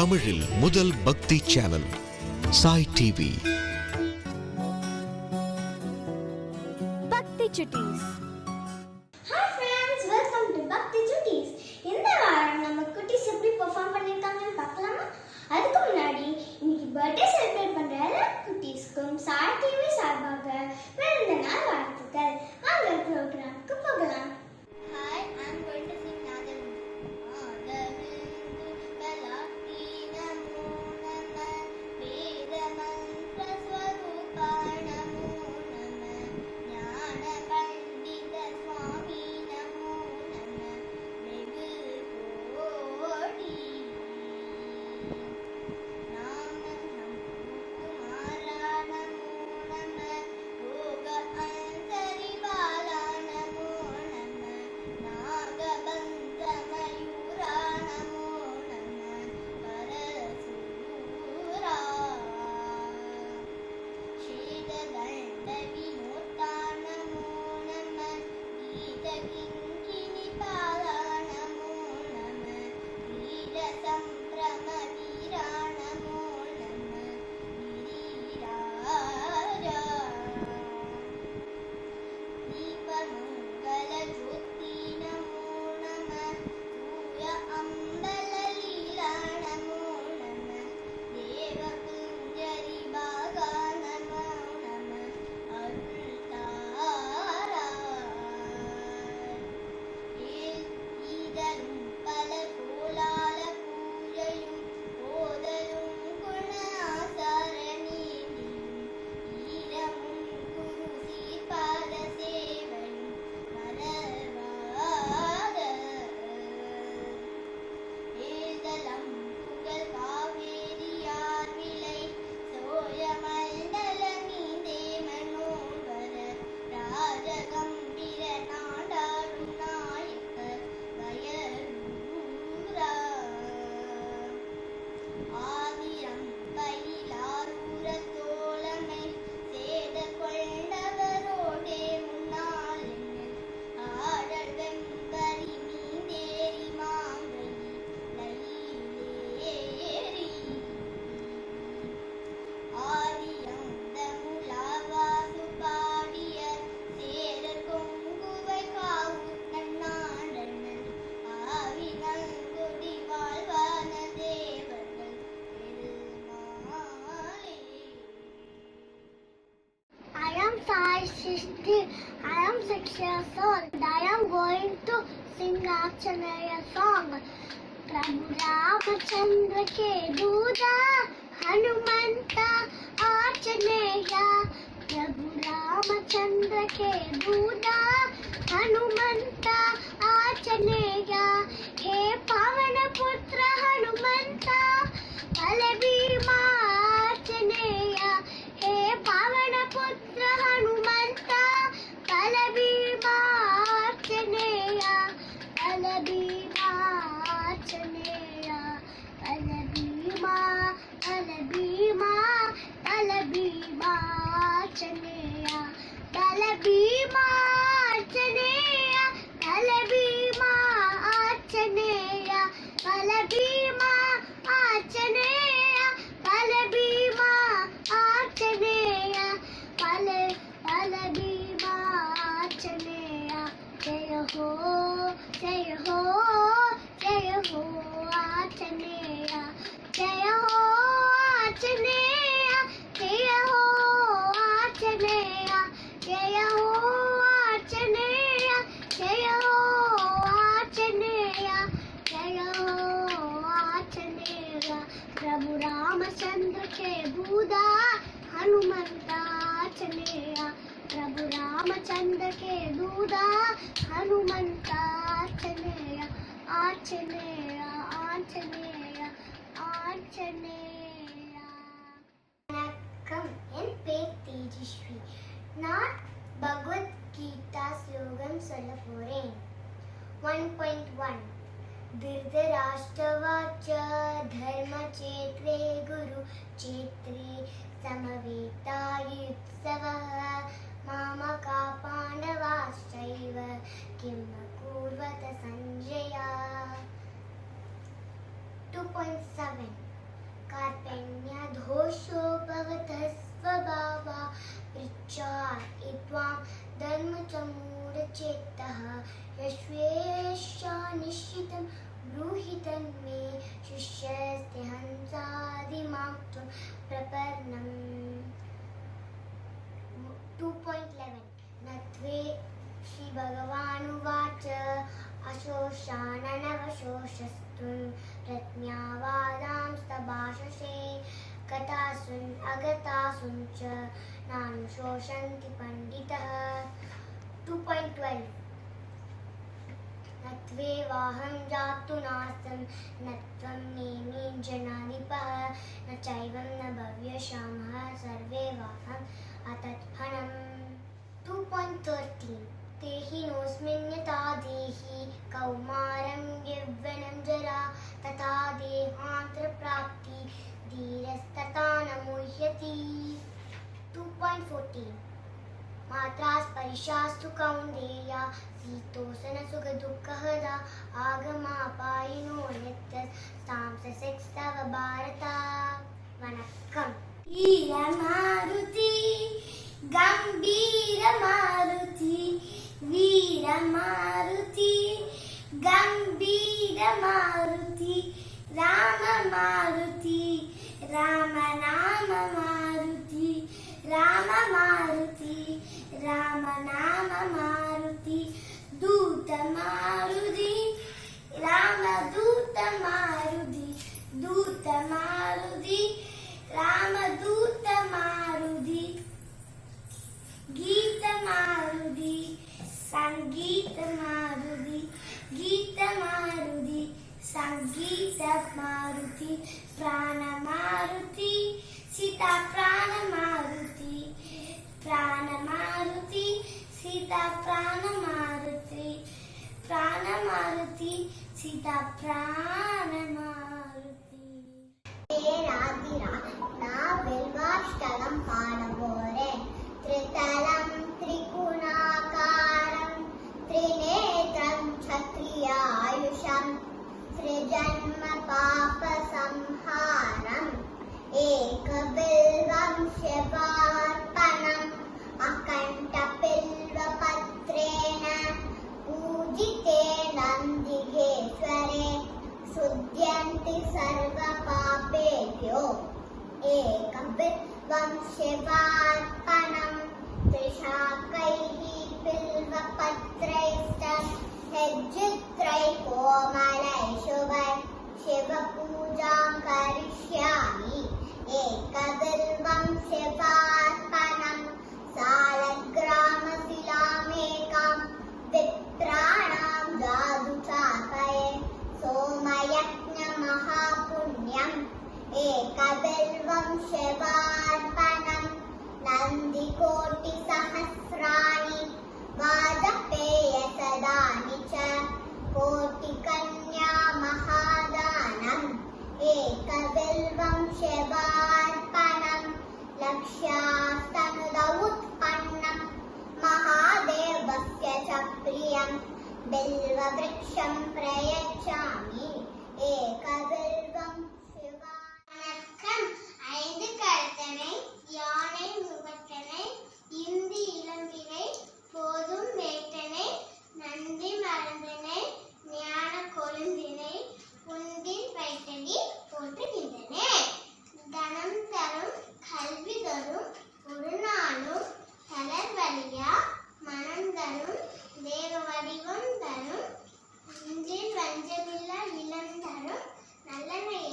தமிழில் முதல் பக்தி சேனல் சாய் டிவி. பக்தி சுட்டீஸ். Hi friends, welcome to பக்தி சுட்டீஸ். இந்த வாரம் நம்ம குட்டீஸ் எப்படி பெர்ஃபார்ம் பண்ணிருக்காங்கன்னு பார்க்கலாமா? அதுக்கு முன்னாடி இன்னைக்கு பர்த்டே செலிப்ரேட் பண்ற எல்லா குட்டீஸ்க்கும் சாய் டிவி சார்பாக பிறந்த நாள் வாழ்த்துக்கள். வாங்க ப்ரோக்ராம்க்கு போகலாம். Hi, I'm going to sing Nadam. I am 6 years old. I am going to sing Archaneya song. Prabhu Ramachandra ke Duda Hanumanta Archaneya. Prabhu Ramachandra ke Duda Hanumanta Archaneya. He Pavana Putra Hanumanta Palabhima Archaneya. He Pavana Putra Hanumanta Palabhima Archaneya. Palabhima Archaneya. Palabhima Palabhima Palabhima Archaneya. Palabhima Archaneya. Palabhima Archaneya. Palabhima Archaneya. Palabhima Archaneya. Palabhima Archaneya. Jaya ho, Jaya ho, Jaya ho Archaneya. Jaya ho Archaneya. Jaya ho Archaneya. Jaya ho Archaneya. Jaya ho Archaneya. Jaya ho Archaneya. Prabhu Ramachandra ke Buddha Hanumanta Archaneya. Prabhu Ramachandra ke Duda Hanumanta Archaneya. Archaneya, Archaneya, Archaneya. வணக்கம், என் பேர் தேஜஸ்வி. நான் பகவத் கீதா ஸ்லோகம் சொல்ல போறேன். 1.1 धृतराष्ट्रवाच धर्मचेत्रे गुरुचेत्रे समवेतायुत्सवः मामका पाण्डवाश्चैव किं अकुर्वत सञ्जय. 2.7 कार्पण्यधोषो भवतः स्वभावा पृच्छायित्वां धर्मचमूढचेत्तः यश्वेश्चा निश्चितं ब्रूहि तन्मे शिष्यस्ते हंसादिमां त्वं प्रपन्नम् 2.11 नत्वे श्री भगवानुवाच अशोषाननवशोषस्तुं प्रज्ञावादांस्तभाषसे गतासुन् अगतासुन् च नानुशोषन्ति पंडितः 2.12 नत्वेवाहं जातु नास्तं न त्वं नेमि जनाधिपः न चैवं न भव्यशामः सर्वे वाहम् अतत्फलम् 2.13 तेहि नोऽस्मिन् यथा देहि कौमारं यौवनं जरा तथा देहान्तरप्राप्ति धीरस्तथा न मुह्यति 2.14 मात्रा स्पर्शास्तु कौन्तेय शीतोष्णसुखदुःखदा आगमापायिनो यत्तस्तांसस्तव भारत वनक्कम् वीरमारुति गम्भीरमारुति वीरमारुति गम्भीरमारुति राममारुति रामनाममारुति राममारुति रामनाममारुति दूतमारुति रामदूतमारुति दूतमारुति रामदूतमारुति गीतमारुति संगीतमारुति गीतमारुति संगीतमारुति प्राणमारुति सीता प्राणमारुति प्राणमारुति सीता प्राणमारुति प्राणमारुति सीता प्राणमारुति राधिरा ना बिल्वाष्टकं पाडबोरे त्रितलं त्रिगुणाकारं त्रिनेत्रं क्षत्रियायुषं त्रिजन्म पापसंहारम् एकबिल्वं शिवार्पणम् अकण्ठबिल्वपत्रेण पूजिते नन्दिकेश्वरे शुध्यन्ति सर्वपापेभ्यो एकबिल्वं शिवार्पणम् त्रिशाकैः बिल्वपत्रैश्च यज्जित्रैः कोमलैः शुभैः शिवपूजां करिष्यामि एकबिल्वं शिवार्पणम् सालग्रामशिलामेकां विप्राणां जादुचाकये सोमयज्ञमहापुण्यम् एकबिल्वं शिवार्पणम् नन्दिकोटिसहस्राणि वाजपेयसदानि च कोटिकन्या महादानम् एकबिल्वं शिवार्पणम् लक्ष्यास्तनुद उत्पन्नम् महादेवस्य च प्रियम् बिल्ववृक्षं प्रयच्छामि एकबिल्वं शिवार्पणम् ஐந்து கருத்தனை யானை முகத்தனை இந்தி இளம்பினை போதும் வேட்டனை நந்தி மறந்தனை ஞான கொழுந்தினை உந்தில் வைத்தடி போற்றுகின்றன தனம் தரும் கல்வி தரும் ஒரு நாளும் தளர் வழியா மனம் தரும் தேவ வடிவம் தரும் இன்றில் வஞ்சமில்லா இளம் தரும் நல்லெண்ணெய்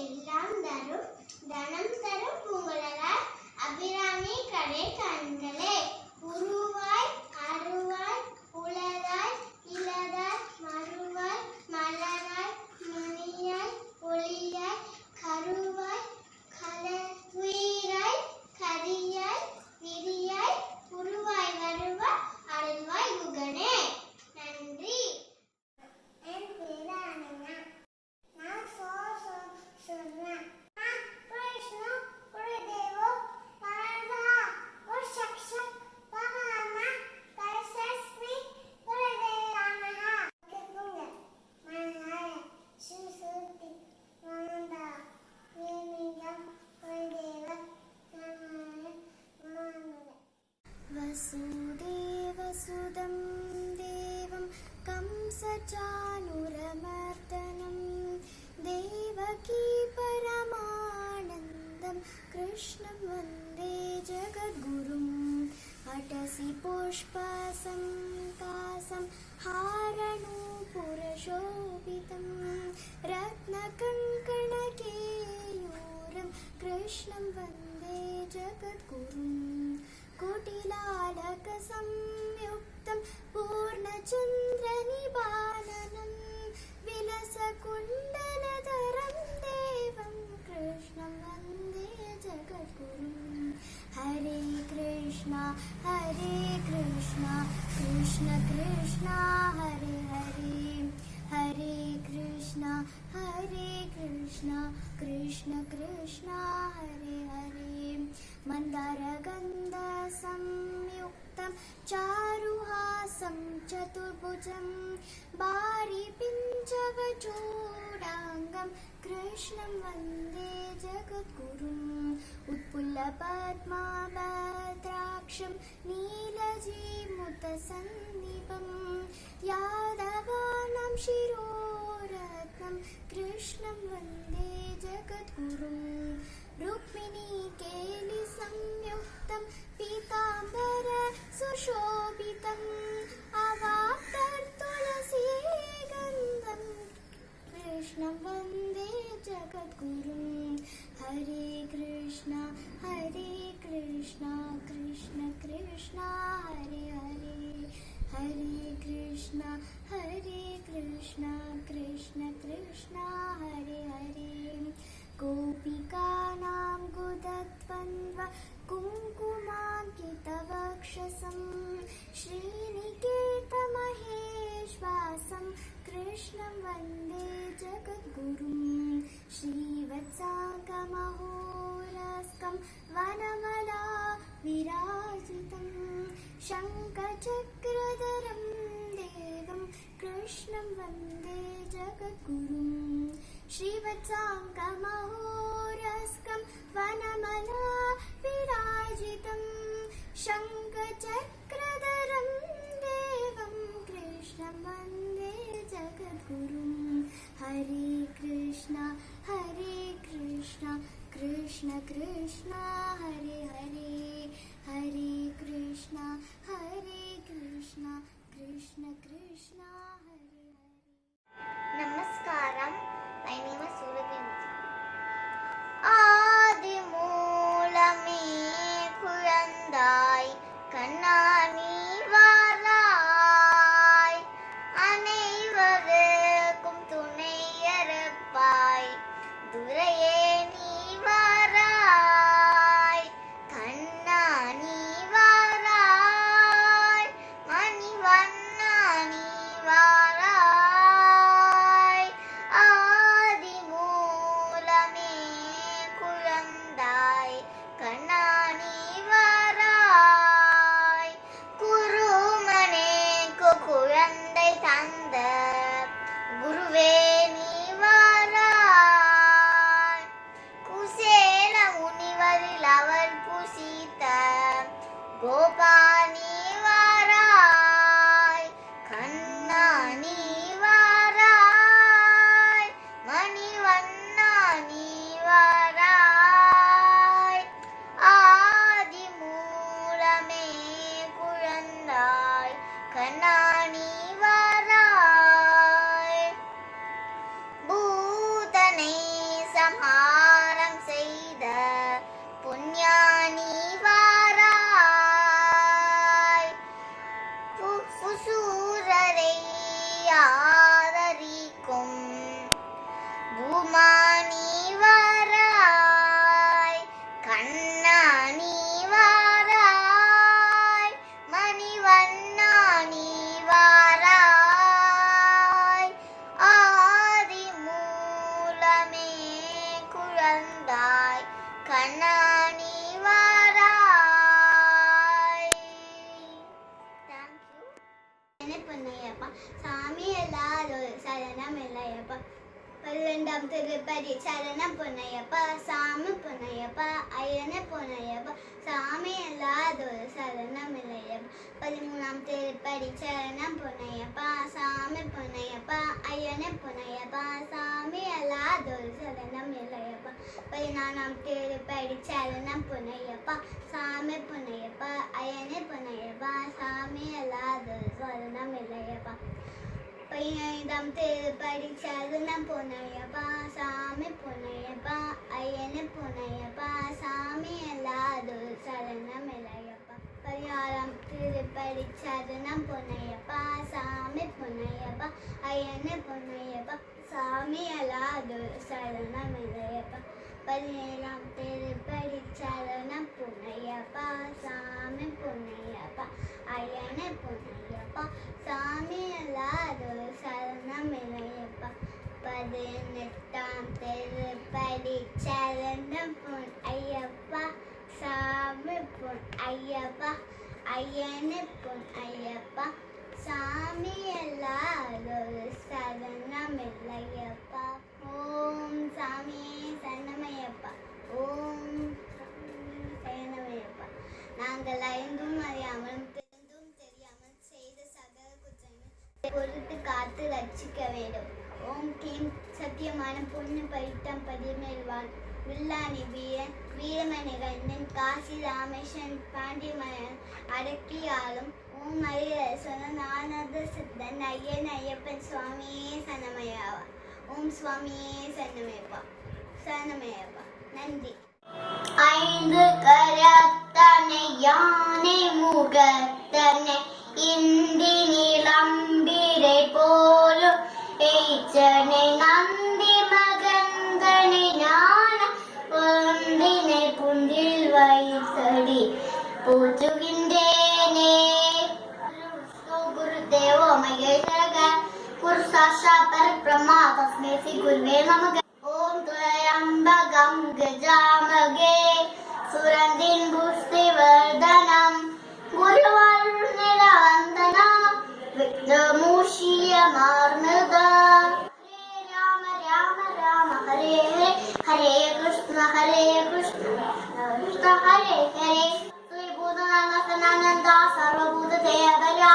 सचानुरमर्दनं देवकी परमानन्दं कृष्णं वन्दे जगद्गुरुम् अटसि पुष्पसङ्कासं हारनूपुरशोभितं रत्नकङ्कणकेयूरं कृष्णं वन्दे जगद्गुरुम् कुटिलालकसंयुक्तं पूर्णचन्द्रनिबालनं विलसकुण्डलधरं देवं कृष्णं वन्दे जगद्गुरुम् हरे कृष्णा कृष्ण कृष्ण हरे हरे हरे कृष्ण कृष्ण कृष्ण हरे हरे मन्दारगन्धसंयुक्तं चारुहासं चतुर्भुजं बारिपिञ्चवचूडाङ्गं कृष्णं वन्दे जगद्गुरुम् उत्पुल्लपद्माभद्राक्षं नीलजीमुतसन्निभं यादवानां शिरोरत्नं कृष्णं वन्दे जगद्गुरुम् रुक्मिणीकेलिसंयुक्तं पीताम्बर सुशोभितम् अवाप्ततुलसीगन्धं कृष्णं वन्दे जगद्गुरुम् हरे कृष्ण कृष्ण कृष्ण हरे हरे हरे कृष्ण कृष्ण कृष्ण हरे हरे गोपिकानां गुदद्वन्द्व कुङ्कुमाङ्कितवक्षसं श्रीनिकेतमहेश्वासं कृष्णं वन्दे जगद्गुरुम् श्रीवत्साङ्गमहोरस्कं वनमला विराजितं शङ्खचक्रधरं देवं कृष्णं वन्दे जगद्गुरुम् श्रीवत्साङ्गमहोरस्कं वनमला विराजितं शङ्खचक्रधरं देवं कृष्णं वन्दे जगद्गुरुम् हरे Krishna Krishna Krishna Hare Hare Hare Krishna Krishna Krishna Krishna Hare Hare Namaskaram. My name is Surabhi. ஆதிமூலமே குழந்தாய் கண்ணானி வாராய் அனைவருக்கும் துணையறுப்பாய் துரையே நீ வாராய் கண்ணானி வாராய் மணிவண்ணா நீ வாராய் ஆதிமூலமே குழந்தாய் கண்ணானி வாராய் குருமனேக்கு குழந்தை தந்த குருவே நீ வாராய் குசேல முனிவரில் அவர் புசித்த கோபா நீ வாராய் கண்ணா நீ வாராய் மணிவண்ணா நீ வாராய் ஆதிமூலமே குழந்தாய் கண்ணா நீ வாராய் பூதனை சம்ஹாரம் செய்த புண்ணியானி வாராய் புசூரரை ஆதரிக்கும் பூமானி வாராய் கண்ணா நீ வாராய் மணிவண்ணா நீ வாராய் ஆதிமூலமே குழந்தாய் கண்ணா நீ வாராய். Thank you. என்ன பண்ணையப்பா சாமி எல்லாரும் சரணம் இல்லையப்பா பல்லண்டாம் திருப்பதி சரணம் பொன்னையப்பா சாமி பொன்னையப்பா ஐயன பொன்னையப்பா சாமி எல்லாரும் சரணம் இல்லையப்பா 13ஆம் திருப்பதி சரணம் பொன்னையப்பா சாமி சாமி பொன்னையப்பா ஐயனே பொன்னையப்பா சாமி அல்லாதொரு சரணம் இல்லையப்பா 14ஆம் திருப்படி சரணம் பொன்னையப்பா சாமி பொன்னையப்பா ஐயனே பொன்னையப்பா சாமி அல்லாதொரு சரணம் இல்லையப்பா 15ஆம் திருப்படி சரணம் பொன்னையப்பா சாமி பொன்னையப்பா ஐயனே பொன்னையப்பா சாமி அல்லாதொரு சரணம் இல்லையப்பா 16ஆம் திருப்படி சரணம் பொன்னையப்பா சாமி பொன்னையப்பா ஐயனே பொன்னையப்பா சாமி அல்லாதொரு சரணம் இல்லையப்பா 17ஆம் திருப்படி சரணம் பொன்னையப்பா சாமி பொன்னையப்பா ஐயனே பொன்னையப்பா சாமி அல்லாதொரு சரணம் இல்லையப்பா 18ஆம் திருப்படி சரணம் பொன்னையப்பா சாமி பொன்னையப்பா ஐயனே பொன்னையப்பா சாமி அல்லாதொரு சரணம் இல்லையப்பா ஓம் சாமியே சரணமையப்பா ஓம் சாமியே சரணமையப்பா நாங்கள் ஐந்தும் அறியாமலும் தெரிந்தும் தெரியாமல் செய்த சகல குற்றங்கள் பொறுத்து காத்து ரட்சிக்க வேண்டும் ஓம் கீம் சத்தியமான பொண்ணு பரித்தம் பதிமேல்வான் வில்லானி வீரன் வீரமணி கண்ணன் காசி ராமேஸ்வரன் பாண்டிமயன் அடக்கியாலும் ஓம் அரியரசன் ஆனந்த சித்தன் ஐயன் ஐயப்பன் சுவாமியே சரணமையாவா ஓம் சுவாமியே சரணமையப்பா சரணமையப்பா நன்றி ஐந்து கரத்தனை யானை முகத்தனை இந்தி நிலம்பிரை போலும் ஏச்சனை நந்தி மகந்தனை ஞான பொந்தினை புந்தில் வைத்தடி போற்றுகின்றேனே குருதேவோ மகேஸ்வரக குரு சாஷா பரபிரம்மா தஸ்மை ஸ்ரீ குருவே நமக ஓம் த்ரயம்பகம் கஜாமகே சுரந்தின் புஷ்டி வர்தனம் குருவருணிலவந்தனா விக்னமூஷிய மார்மதா ஹரே ராம ராம ராம ஹரே ஹரே ஹரே கிருஷ்ண கிருஷ்ண கிருஷ்ண ஹரே ஹரே ஸ்ரீ பூதநாதனந்தா சர்வபூத தேவரா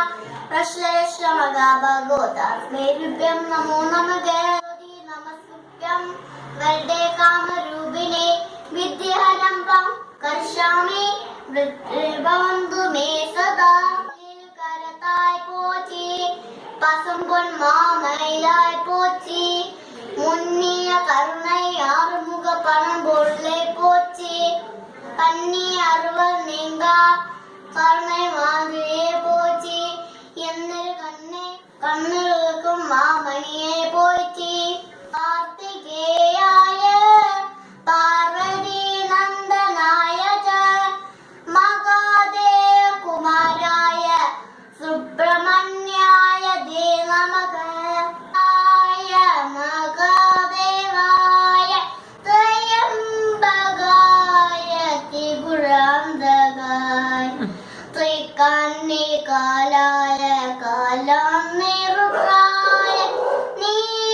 பிரஷ்லரஷ்மகா பகவதா ஸ்மேருப்யம் நமோ நமக நமஸ்குப்யம் வர்தே காமரூபிணே வித்யாரம்பம் கர்ஷாமி விருபவந்து மே சதா கரதாய் போற்றி பசும்பொன் மாமயிலாய் போற்றி முன்னிய கருணை ஆறுமுக பரம்பொருளை போற்றி பன்னி அருவர் நீங்கா கருணை மாதிரியே போற்றி எந்திர கண்ணே கண்ணிருக்கும் மாமணியை போற்றி கார்த்திகேயாய பார்வதி நந்தனாய மகாதேவ குமாராய சுப்பிரமணியாய தே நமக மகாதேவாய திரையம்பகாய திபுராந்தகாய திரிகண்ணி காலாய காலாநிருகாய நீலகண்டாய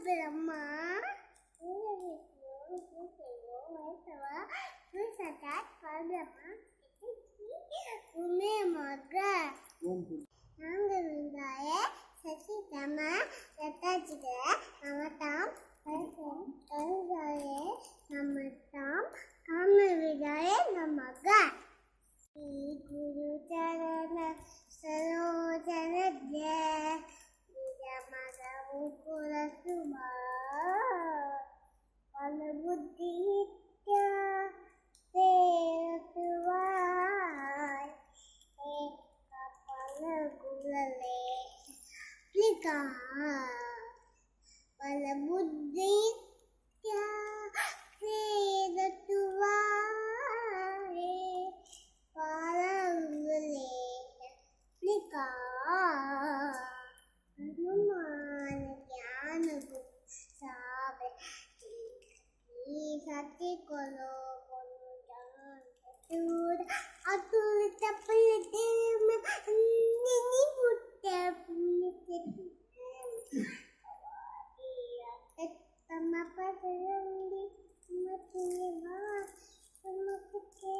Brahma, Guru Charana Sarojana Jaya Vijamada Mukula Sumar Alabuddhitya Devatuvar Kapala Gulale Plika Alabuddhitya Devatuvar Hanuman Jnana Guru Sabe Sati Kolo Bonudan Atur Atur Tapilitim Nini Buddha Punitim Tama Padarandi Matiwa Samakake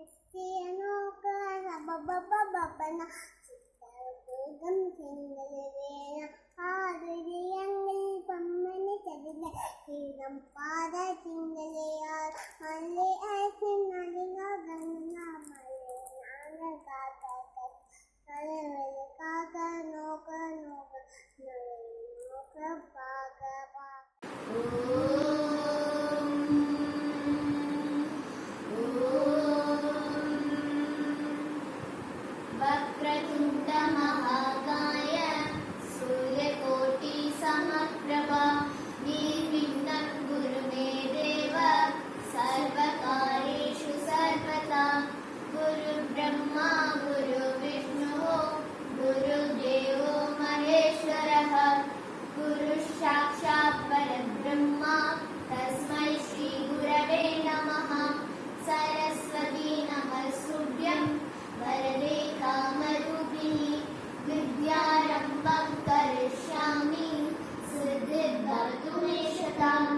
Estianoka Baba Gam Singalevena Adriyangal Pammani Chadila Hiram Pada Singaleyar Malle Asin Nalinga Ganga Malle Nanga Kaka Kalevele Kaka Noka Noka Noka Paga वक्रतुण्ड महाकाय सूर्यकोटि समप्रभा निर्विघ्नं कुरु मे देव सर्वकार्येषु सर्वदा गुरुब्रह्मा गुरुविष्णुः गुरुदेवो महेश्वरः गुरुसाक्षात् परब्रह्मा तस्मै श्रीगुरवे नमः सरस्वती नमस्तुभ्यं वरदे कामरूपिणि विद्यारम्भं करिष्यामि सिद्धिर्भवतु मे शतम्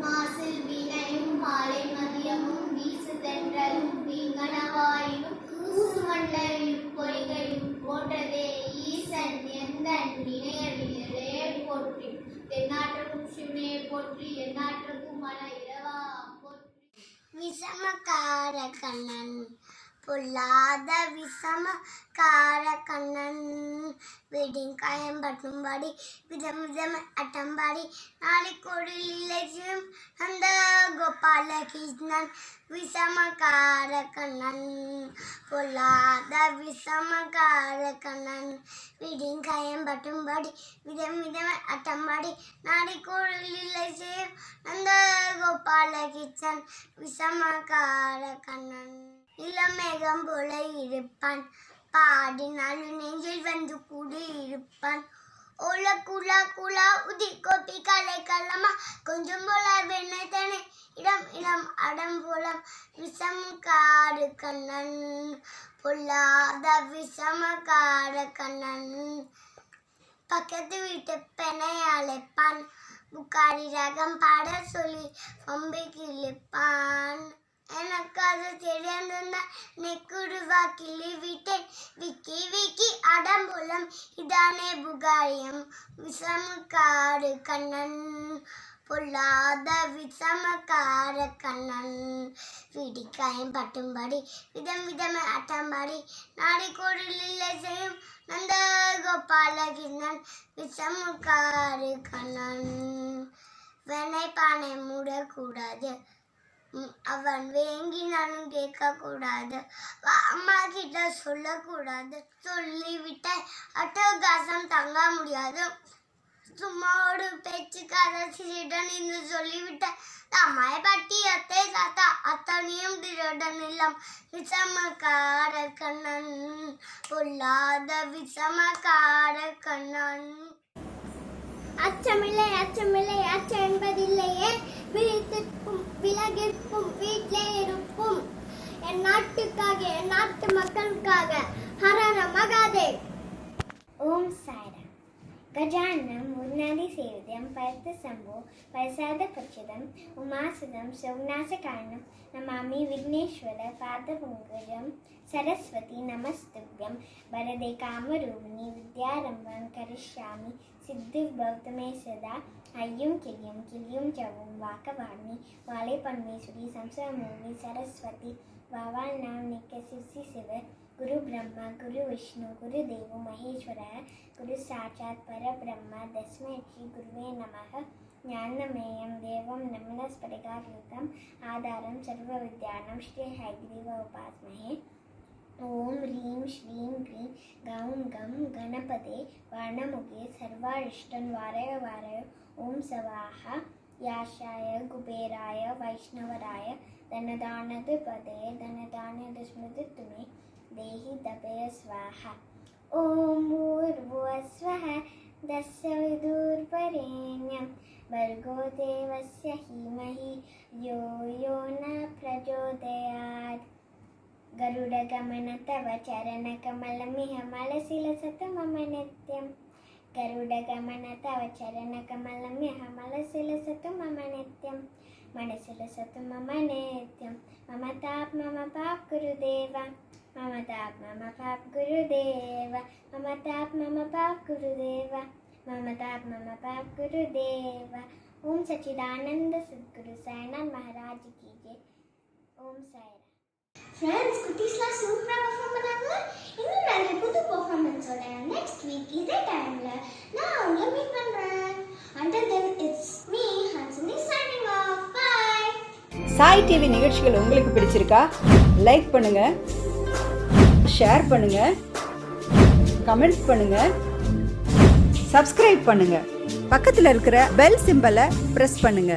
மாசில் வீணையும் மாலை மதியமும் வீசு தென்றலும் வீங்கணவாயினும் கூசுமண்டலில் பொய்கையும் போன்றதே ஈசன் எந்த வினையடிகளே போற்றி தென்னாட்டுக்கும் சிவனே போற்றி எந்நாட்டுக்கும் மன இரவா போற்றி விஷமக்கார கண்ணன் பொல்லாத விஷமக்கார கண்ணன் வெடிங்காயம் பட்டும்படி விதம் விதம் அட்டம்பாடி நாளை கொடிலையும் அந்த கோபாலகிருஷ்ணன் விஷமக்கார கண்ணன் பொல்லாத விஷமக்கார கண்ணன் வெடிங்காயம் பட்டும்படி விதம் விதம் அட்டம்பாடி நாளை கொடிலையும் அந்த கோபாலகிருஷ்ணன் விஷமக்கார கண்ணன் இளமேகம் போல இருப்பான் பாடினாலும் நெஞ்சில் வந்து கூடி இருப்பான் ஓல குலா குலா உதி கோப்பி கலை கலமா கொஞ்சம் போல வெண்ணெய் தானே இடம் இடம் அடம் போலம் விஷமக்கார கண்ணன் பொல்லாத விஷமக்கார கண்ணன் பக்கத்து வீட்டு பெண்ணை அழைப்பான் புக்காரி ராகம் பாட சொல்லி பம்பை கிழிப்பான் எனக்கு அது தெரியாதுன்னா நெக்குடுவா கிளி விட்டேன் விக்கி விக்கி அடம்புலம் இதானே புகாரியம் விஷமக்கார கண்ணன் பொல்லாத விஷமக்கார கண்ணன் விடிக்காயம் பட்டும்படி விதம் விதம் அட்டம்பாடி நாடி கோடில் செய்யும் நந்த கோபாலகிருஷ்ணன் விஷமக்கார கண்ணன் வெண்ணெய் பானை மூடக்கூடாது அவன் வேங்கினாலும் கேட்கக்கூடாது அம்மா கிட்ட சொல்லக்கூடாது சொல்லிவிட்ட அட்டகாசம் தங்க முடியாது சும்மா ஒரு பேச்சுக்கார திருடன் என்று சொல்லிவிட்ட அம்மாயை பட்டி அத்தை தாத்தா அத்தனையும் திருடன் இல்லம் விஷமக்கார கண்ணன் பொல்லாத விஷமக்கார கண்ணன் அச்சமில்லை அச்சமில்லை அச்சம் என்பதில்லையே விழித்திருக்கும் விலகிருக்கும் வீட்டிலே இருப்போம் என் நாட்டுக்காக என் நாட்டு மக்களுக்காக ஹரஹர மகாதேவ். ஓம் சாய்ராம். கஜானம் முன்னாடி சேவிதம் शम्भो प्रसादप्रचदम् उमासुदं सौनासकारणं नमामि विघ्नेश्वर पादपङ्कजं सरस्वती नमस्तुभ्यं वरदे कामरूपिणि विद्यारम्भं करिष्यामि सिद्धिर्भवतु मे सदा ஐயும் கிளியும் கிளியும் ஜவும் வாக்கவாணி வாழை பன்மேஸ்வரி சம்சமூர்த்தி சரஸ்வதி வாவால் நாம் நிக்க சிவசி சிவ குரு பிரம்மா குரு விஷ்ணு குரு தேவோ மகேஸ்வர குரு சாட்சாத் பரபிரம்ம தஸ்மை ஸ்ரீ குருவே நமக ஞானமேயம் தேவம் நமனஸ்படிகாகிருதம் ஆதாரம் சர்வ வித்யானம் ஸ்ரீ ஹயக்ரீவ உபாஸ்மஹே ओम ह्रीं श्रीं क्रीं गौं गं गणपते वर्णमुखे सर्वारिष्टं वारय वारय ओम स्वाहा याशाय कुबेराय वैष्णवराय धनदानदपदे धनदानदस्मृतिमे देहि दपय स्वाहा ओम भूर्भुवस्वः दस्यविदुर्वरेण्यं भर्गो देवस्य धीमहि यो यो न प्रचोदयात् गरुडगमन तव चरणकमलमिह मलशिलसतु मम नित्यं गरुडगमन तव चरणकमलमिह मलशिलसतु मम नित्यं मनशिलसतु मम नित्यं मम ताप मम पाप गुरुदेव मम ताप मम पाप गुरुदेव मम ताप मम पाप गुरुदेव मम ताप मम पाप गुरुदेव ओम सच्चिदानंद सद्गुरु साईनाथ महाराज की जय ओम साई ஃப்ரெண்ட்ஸ் குட்டீஸ்லாம் சூப்பராக பெர்ஃபார்ம் பண்ணாங்க. இன்னும் நிறைய புது பெர்ஃபார்மன்ஸோட நெக்ஸ்ட் வீக் இதே டைமில் நான் உங்களை மீட் பண்ணுறேன். Until then, it's me, Hansini, signing off. Bye. Sai TV நிகழ்ச்சிகள் உங்களுக்கு பிடிச்சிருக்கா? லைக் பண்ணுங்க, ஷேர் பண்ணுங்க, கமெண்ட் பண்ணுங்க, சப்ஸ்கிரைப் பண்ணுங்க, பக்கத்தில் இருக்கிற பெல் சிம்பலை பிரஸ் பண்ணுங்க.